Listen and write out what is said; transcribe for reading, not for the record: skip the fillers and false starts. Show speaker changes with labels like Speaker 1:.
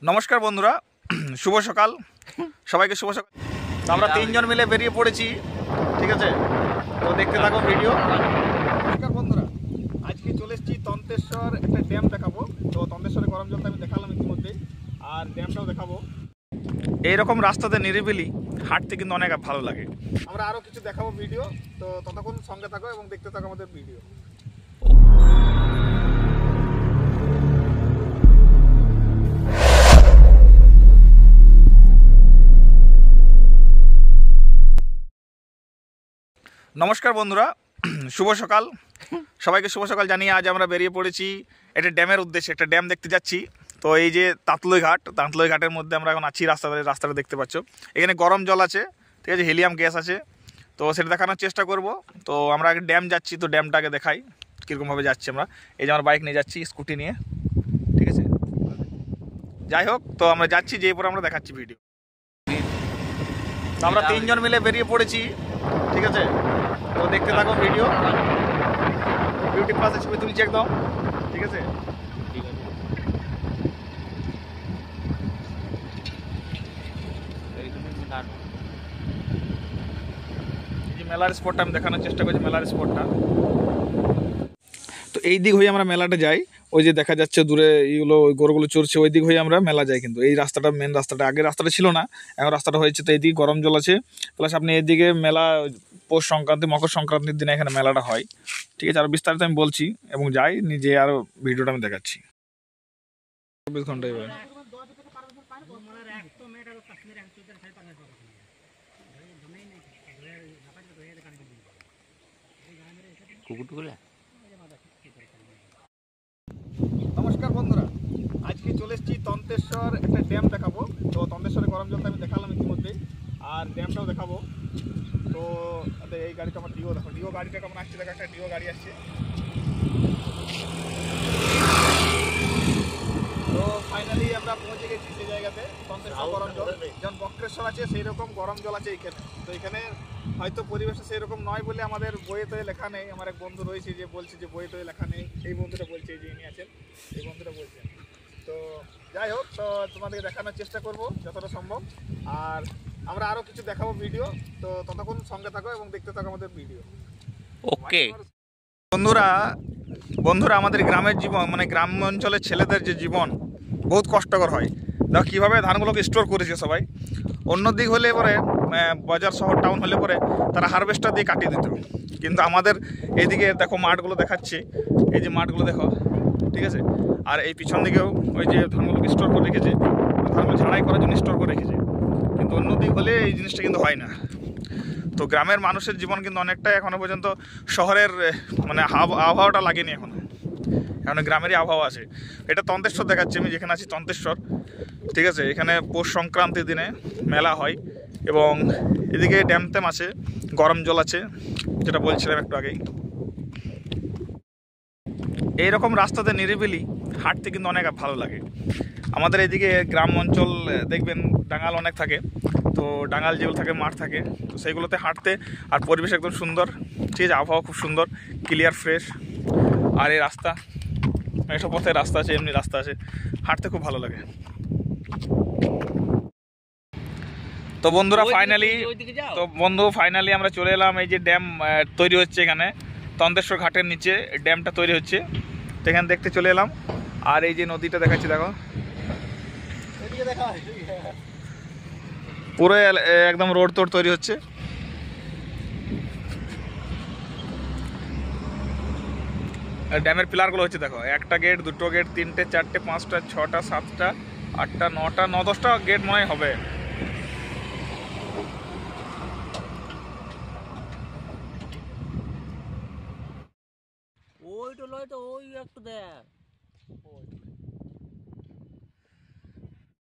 Speaker 1: নমস্কার বন্ধুরা, শুভ সকাল সবাইকে। শুভ সকাল। আমরা তিনজন মিলে বেরিয়ে পড়েছি, ঠিক আছে? তো দেখতে থাকো ভিডিও। নমস্কার বন্ধুরা, আজকে চলে এসেছি তন্তেশ্বর, একটা ড্যাম দেখাবো। তো তন্তেশ্বরের গরম জলটা আমি দেখালাম ইতিমধ্যেই, আর ড্যামটাও দেখাবো। এইরকম রাস্তাতে নিরিবিলি হাঁটতে কিন্তু অনেক ভালো লাগে। আমরা আরও কিছু দেখাবো ভিডিও, তো ততক্ষণ সঙ্গে থাকো এবং দেখতে থাকো আমাদের ভিডিও। নমস্কার বন্ধুরা, শুভ সকাল সবাইকে। শুভ সকাল জানিয়ে আজ আমরা বেরিয়ে পড়েছি একটা ড্যামের উদ্দেশ্যে। একটা ড্যাম দেখতে যাচ্ছি। তো এই যে তাঁতলই ঘাটের মধ্যে আমরা এখন আছি। রাস্তাটা দেখতে পাচ্ছ, এখানে গরম জল আছে, ঠিক আছে, হিলিয়াম গ্যাস আছে। তো সেটা দেখানোর চেষ্টা করব। তো আমরা আগে ড্যাম যাচ্ছি, তো ড্যামটাকে দেখাই কীরকমভাবে যাচ্ছি আমরা। এই যে আমার বাইক নিয়ে যাচ্ছি, স্কুটি নিয়ে, ঠিক আছে। যাই হোক, তো আমরা যাচ্ছি, যেই পরে আমরা দেখাচ্ছি ভিডিও। তো আমরা তিনজন মিলে বেরিয়ে পড়েছি, ঠিক আছে। তো দেখতে থাকো ভিডিও। বিউটি প্লাসে ছবি তুলছি একদম, ঠিক আছে। এই যে মেলার স্পটটা আমি দেখানোর চেষ্টা করছি, মেলার স্পটটা। তো এই দিক হয়ে আমরা মেলাটা যাই। ওই যে দেখা যাচ্ছে দূরে এইগুলো, ওই গরুগুলো চড়ছে, ওই দিক হয়ে আমরা মেলা যাই। কিন্তু এই রাস্তাটা মেন রাস্তাটা, আগে রাস্তাটা ছিল না, এখন রাস্তাটা হয়েছে। তো এইদিকে গরম জল আছে, প্লাস আপনি এইদিকে মেলা পৌষ সংক্রান্তি, মকর সংক্রান্তির দিনে এখানে মেলাটা হয়, ঠিক আছে। আরও বিস্তারিত আমি বলছি এবং যাই নিজে, আরও ভিডিওটা আমি দেখাচ্ছি। 24 ঘন্টায় ভাই। নমস্কার বন্ধুরা, আজকে চলে এসেছি তন্তেশ্বর, একটা ড্যাম দেখাবো। তো তন্তেশ্বরের গরম জলটা আমি দেখালাম ইতিমধ্যেই, আর ড্যামটাও দেখাবো। তো এই গাড়িটা আমার ডিও দেখো, ডিও গাড়িটা কেমন আসছে দেখো, একটা ডিও গাড়ি আসছে। তো ফাইনালি আমরা পৌঁছে গেছি সেই জায়গাতে। তন্তেশ্বর গরম জল, যেমন বক্রেশ্বর আছে সেই রকম গরম জল আছে এইখানে। তো এখানে হয়তো পরিবেশটা সেই রকম নয় বলে আমাদের বইয়ে তো লেখা নেই। আমার এক বন্ধু রয়েছে যে বলছে যে বইয়ে তো লেখা নেই। এই বন্ধুটা বলছে, যে ইনি আছেন এই বন্ধুটা বলছেন। তো যাই হোক, তো তোমাদেরকে দেখানোর চেষ্টা করব যতটা সম্ভব, আর আমরা আরও কিছু দেখাবো ভিডিও। তো ততক্ষণ সঙ্গে থাকো এবং দেখতে থাকো আমাদের ভিডিও। ওকে বন্ধুরা, আমাদের গ্রামের জীবন, মানে গ্রাম অঞ্চলের ছেলেদের যে জীবন বহুত কষ্টকর হয়। দেখো কীভাবে ধানগুলোকে স্টোর করেছে সবাই। অন্য দিক হলে পরে বাজার শহর টাউন হলে পরে তারা হারভেস্টার দিয়ে কাটিয়ে দিত, কিন্তু আমাদের এইদিকে দেখো মাঠগুলো দেখাচ্ছে। এই যে মাঠগুলো দেখো, ঠিক আছে। আর এই পিছন দিকেও ওই যে ধানগুলোকে স্টোর করে রেখেছে, ধানগুলো ঝাড়াই করার জন্য স্টোর করে রেখেছে। কিন্তু অন্য দিক হলে এই জিনিসটা কিন্তু হয় না। তো গ্রামের মানুষের জীবন কিন্তু অনেকটাই এখনও পর্যন্ত শহরের মানে আবহাওয়াটা লাগেনি এখন গ্রামেরই আবহাওয়া আছে। এটা তন্তেশ্বর দেখাচ্ছি আমি, যেখানে আছি তন্তেশ্বর, ঠিক আছে। এখানে পৌষ সংক্রান্তির দিনে মেলা হয় এবং এদিকে ড্যাম ট্যাম আছে, গরম জল আছে, যেটা বলছিলাম একটু আগেই। এইরকম রাস্তাতে নিরিবিলি হাঁটতে কিন্তু অনেক ভালো লাগে। আমাদের এদিকে গ্রাম অঞ্চল দেখবেন ডাঙাল অনেক থাকে। তো ডাঙাল যেগুলো থাকে, মাঠ থাকে, তো সেইগুলোতে হাঁটতে আর পরিবেশ একদম সুন্দর, ঠিক আছে। আবহাওয়া খুব সুন্দর, ক্লিয়ার, ফ্রেশ। আর এই রাস্তা, এসব পথে রাস্তা আছে, এমনি রাস্তা আছে, হাঁটতে খুব ভালো লাগে। তো বন্ধুরা ফাইনালি আমরা চলে এলাম। এই যে ড্যাম তৈরি হচ্ছে এখানে তন্তেশ্বর ঘাটের নিচে, ড্যামটা তৈরি হচ্ছে, তো এখানে দেখতে চলে এলাম। আর এই যে নদীটা দেখাচ্ছি দেখো, পুরো একদম রোড তোড তৈরি হচ্ছে। ড্যামের পিলারগুলো হচ্ছে দেখো, একটা গেট, দুটো গেট, তিনটে, চারটে, পাঁচটা, ছটা, সাতটা, আটটা, নটা, 9-10টা গেট মনে হবে।
Speaker 2: ওইটা লয় তো, ওই একটু দেখ।